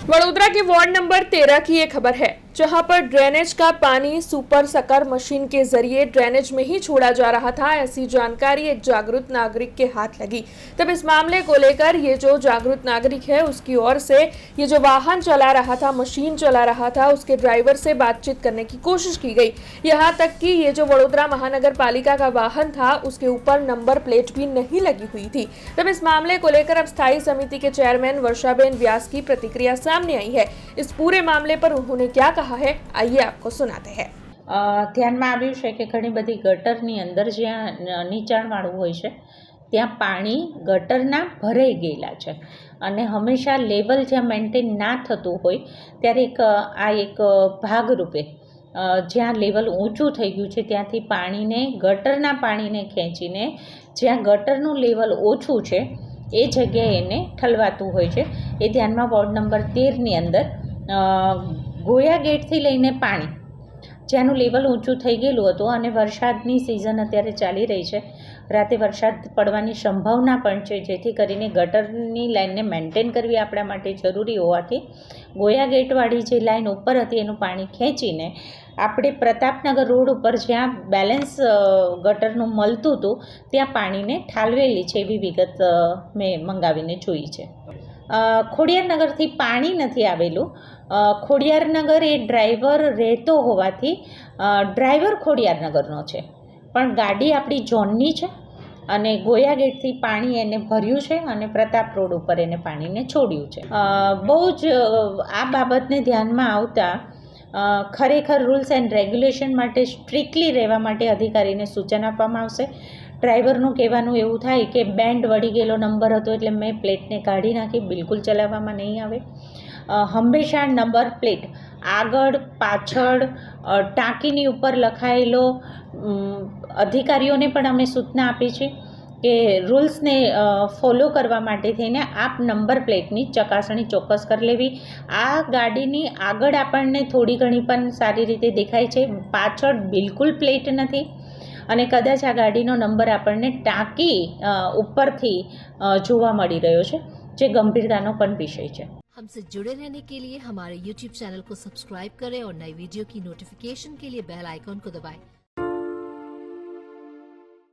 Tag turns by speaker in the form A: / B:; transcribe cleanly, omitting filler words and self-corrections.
A: वडोदरा के ward number 13 की ये खबर है, जहां पर ड्रेनेज का पानी सुपर सकर मशीन के जरिए ड्रेनेज में ही छोड़ा जा रहा था। ऐसी जानकारी एक जागरूक नागरिक के हाथ लगी। तब इस मामले को लेकर ये जो जागरूक नागरिक है उसकी ओर से ये जो वाहन चला रहा था, मशीन चला रहा था, उसके ड्राइवर से बातचीत करने की कोशिश की गई। यहाँ तक कि ये जो वडोदरा महानगर पालिका का वाहन था उसके ऊपर नंबर प्लेट भी नहीं लगी हुई थी। तब इस मामले को लेकर अब स्थायी समिति के चेयरमैन वर्षाबेन व्यास की प्रतिक्रिया सामने आई है। इस पूरे मामले पर उन्होंने क्या कहा है, आइए आपको सुनाते हैं।
B: ધ્યાનમાં આવ્યું છે કે ઘણી બધી ગટરની અંદર જ્યાં નીચાણવાળું હોય છે ત્યાં પાણી ગટરના ભરાઈ ગયેલા છે અને હંમેશા લેવલ જ્યાં મેન્ટેન ના થતું હોય ત્યારે એક ભાગરૂપે જ્યાં લેવલ ઊંચું થઈ ગયું છે ત્યાંથી પાણીને ગટરના પાણીને ખેંચીને જ્યાં ગટરનું લેવલ ઓછું છે એ જગ્યાએ એને ઠલવાતું હોય છે। એ ધ્યાનમાં વોર્ડ નંબર 13ની અંદર ગોયા ગેટથી લઈને પાણી જ્યાંનું લેવલ ઊંચું થઈ ગયેલું હતું અને વરસાદની સિઝન અત્યારે ચાલી રહી છે, રાતે વરસાદ પડવાની સંભાવના પણ છે, જેથી કરીને ગટરની લાઇનને મેન્ટેન કરવી આપણા માટે જરૂરી હોવાથી ગોયા ગેટવાળી જે લાઇન ઉપર હતી એનું પાણી ખેંચીને આપણે પ્રતાપનગર રોડ ઉપર જ્યાં બેલેન્સ ગટરનું મળતું હતું ત્યાં પાણીને ઠાલવેલી છે એવી વિગત મેં મંગાવીને જોઈ છે। ખોડિયારનગરથી પાણી નથી આવેલું। ખોડિયારનગર એ ડ્રાઈવર રહેતો હોવાથી ડ્રાઈવર ખોડિયારનગરનો છે, પણ ગાડી આપણી ઝોનની છે અને ગોયા ગેટથી પાણી એને ભર્યું છે અને પ્રતાપ રોડ ઉપર એને પાણીને છોડ્યું છે। બહુ જ આ બાબતને ધ્યાનમાં આવતા ખરેખર રૂલ્સ એન્ડ રેગ્યુલેશન માટે સ્ટ્રિક્ટલી રહેવા માટે અધિકારીને સૂચન આપવામાં આવશે। ડ્રાઈવરનું કહેવાનું એવું થાય કે બેન્ડ વળી ગયેલો નંબર હતો એટલે મેં પ્લેટને કાઢી નાખી, બિલકુલ ચલાવવામાં નહીં આવે। હંમેશા નંબર પ્લેટ આગળ પાછળ ટાંકીની ઉપર લખાયેલો અધિકારીઓને પણ અમે સૂચના આપી છે કે રૂલ્સને ફોલો કરવા માટે થઈને આપ નંબર પ્લેટની ચકાસણી ચોક્કસ કરી લેવી। આ ગાડીની આગળ આપણને થોડી ઘણી પણ સારી રીતે દેખાય છે, પાછળ બિલકુલ પ્લેટ નથી અને કદાચ આ ગાડીનો નંબર આપણને ટાંકી ઉપરથી જોવા મળી રહ્યો છે, જે ગંભીરતાનો પણ વિષય છે।
C: हमसे जुड़े रहने के लिए हमारे YouTube चैनल को सब्सक्राइब करें और नई वीडियो की नोटिफिकेशन के लिए बेल आइकॉन को दबाएं।